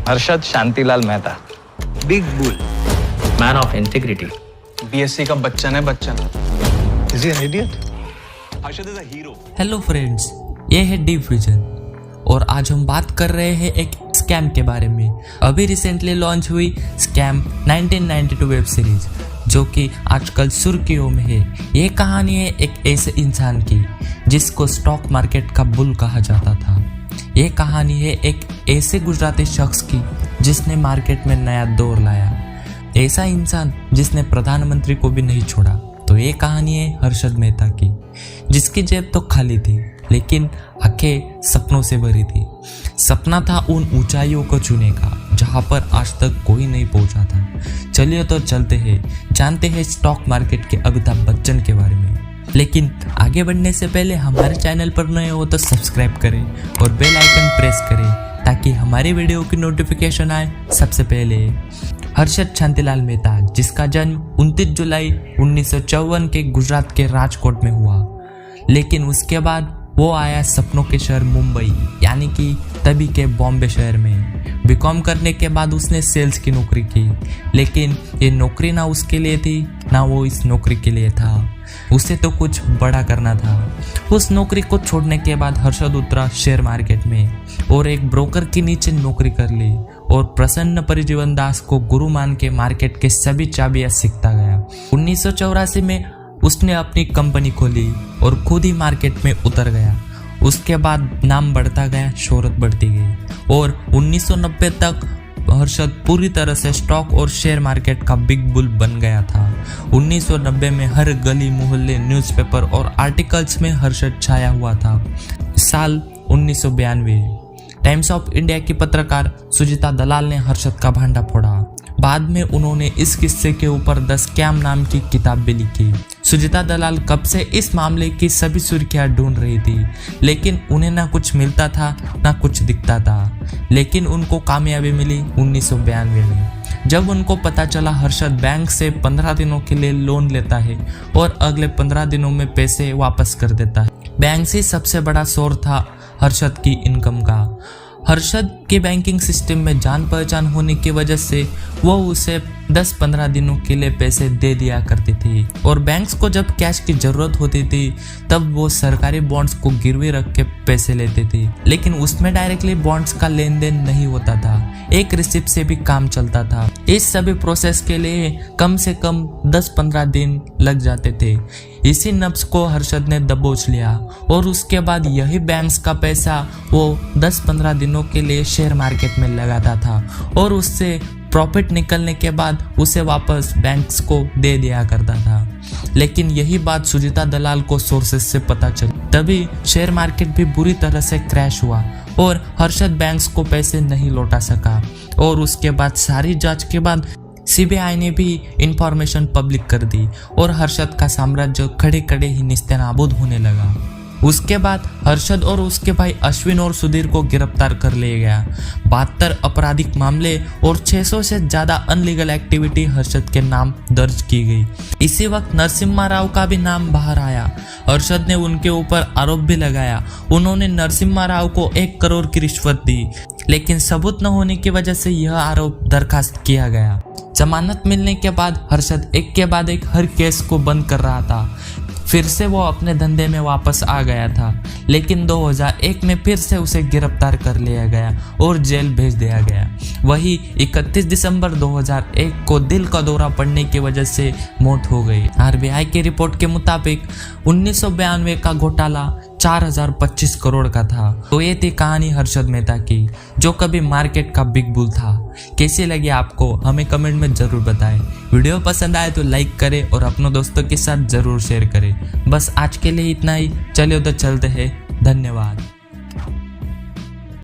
Harshad Shantilal Mehta, big bull, man of integrity, BSc का बच्चन है Bachchan. Is he an idiot? Harshad is a hero. Hello friends, ये है deep vision और आज हम बात कर रहे हैं एक स्कैम के बारे में। अभी रिसेंटली लॉन्च हुई स्कैम 1992 वेब सीरीज जो कि आजकल सुर्खियों में है। ये कहानी है एक ऐसे इंसान की जिसको स्टॉक मार्केट का बुल कहा जाता था। ये कहानी है एक ऐसे गुजराती शख्स की जिसने मार्केट में नया दौर लाया, ऐसा इंसान जिसने प्रधानमंत्री को भी नहीं छोड़ा। तो ये कहानी है हर्षद मेहता की, जिसकी जेब तो खाली थी लेकिन आंखें सपनों से भरी थी। सपना था उन ऊंचाइयों को छूने का जहां पर आज तक कोई नहीं पहुंचा था। चलिए तो चलते हैं, जानते हैं स्टॉक मार्केट के अमिताभ बच्चन के बारे में। लेकिन आगे बढ़ने से पहले हमारे चैनल पर नए हो तो सब्सक्राइब करें और बेल आइकन प्रेस करें ताकि हमारी वीडियो की नोटिफिकेशन आए सबसे पहले। हर्षद शांतिलाल मेहता, जिसका जन्म 29 जुलाई 1954 के गुजरात के राजकोट में हुआ, लेकिन उसके बाद वो आया सपनों के शहर मुंबई, यानी कि तभी के बॉम्बे शहर में। बीकॉम करने के बाद उसने सेल्स की नौकरी की, लेकिन ये नौकरी ना उसके लिए थी ना वो इस नौकरी के लिए था। उसे तो कुछ बड़ा करना था। उस नौकरी को छोड़ने के बाद हर्षद उतरा शेयर मार्केट में और एक ब्रोकर के नीचे नौकरी कर ली और प्रसन्न परिजीवन दास को गुरु मान के मार्केट के सभी चाबियां सीखता गया। 1984 में उसने अपनी कंपनी खोली और खुद ही मार्केट में उतर गया। उसके बाद नाम बढ़ता गया, शोहरत बढ़ती गई और 1990 तक हर्षद पूरी तरह से स्टॉक और शेयर मार्केट का बिग बुल बन गया था। 1990 में हर गली मोहल्ले, न्यूज़पेपर और आर्टिकल्स में हर्षद छाया हुआ था। साल 1992 टाइम्स ऑफ इंडिया की पत्रकार सुजीता दलाल ने हर्षद का भांडा फोड़ा। बाद में उन्होंने इस किस्से के ऊपर द स्कैम नाम की किताब भी लिखी। सुजीता दलाल कब से इस मामले की सभी सुर्खियां ढूंढ रही थी, लेकिन उन्हें ना कुछ मिलता था ना कुछ दिखता था। लेकिन उनको कामयाबी मिली 1992 में, जब उनको पता चला हर्षद बैंक से 15 दिनों के लिए लोन लेता है और अगले 15 दिनों में पैसे वापस कर देता है। बैंक से सबसे बड़ा सोर्स था हर्षद की इनकम का। हर्षद के बैंकिंग सिस्टम में जान पहचान होने की वजह से वो उसे 10-15 दिनों के लिए पैसे दे दिया करती थी और बैंक्स को जब कैश की जरूरत होती थी तब वो सरकारी बॉन्ड्स को गिरवी रख के पैसे लेती थी, लेकिन उसमें डायरेक्टली बॉन्ड्स का लेन देन नहीं होता था, एक रिसिप्ट से भी काम चलता था। इस सभी प्रोसेस के लिए कम से कम 10-15 दिन लग जाते थे। इसी नब्ज को हर्षद ने दबोच लिया और उसके बाद यही बैंक्स का पैसा वो 10-15 दिनों के लिए शेयर मार्केट में लगाता था और उससे प्रॉफिट निकलने के बाद उसे वापस बैंक्स को दे दिया करता था। लेकिन यही बात सुजीता दलाल को सोर्सेस से पता चली, तभी शेयर मार्केट भी बुरी तरह से क्रैश हुआ और हर्षद बैंक्स को पैसे नहीं लौटा सका। और उसके बाद सारी जांच के बाद सीबीआई ने भी इंफॉर्मेशन पब्लिक कर दी और हर्षद का साम्राज्य खड़े खड़े ही निस्तेनाबूद होने लगा। उसके बाद हर्षद और उसके भाई अश्विन और सुधीर को गिरफ्तार कर लिया गया। 72 आपराधिक मामले और 600 से ज्यादा अनलीगल एक्टिविटी हर्षद के नाम दर्ज की गई। इसी वक्त नरसिम्हा राव का भी नाम बाहर आया। हर्षद ने उनके ऊपर आरोप भी लगाया। उन्होंने नरसिम्हा राव को 1 करोड़ की रिश्वत दी, लेकिन सबूत न होने की वजह से यह आरोप बर्खास्त किया गया। जमानत मिलने के बाद हर्षद एक के बाद एक हर केस को बंद कर रहा था। फिर से वो अपने धंधे में वापस आ गया था, लेकिन 2001 में फिर से उसे गिरफ्तार कर लिया गया और जेल भेज दिया गया। वही 31 दिसंबर 2001 को दिल का दौरा पड़ने की वजह से मौत हो गई। आरबीआई की रिपोर्ट के मुताबिक 1992 का घोटाला 4025 करोड़ का था। तो ये थी कहानी हर्षद मेहता की, जो कभी मार्केट का बिग बुल था। कैसी लगी आपको हमें कमेंट में जरूर बताएं। वीडियो पसंद आए तो लाइक करें और अपनों दोस्तों के साथ जरूर शेयर करें। बस आज के लिए इतना ही, चलिए तो चलते हैं। धन्यवाद।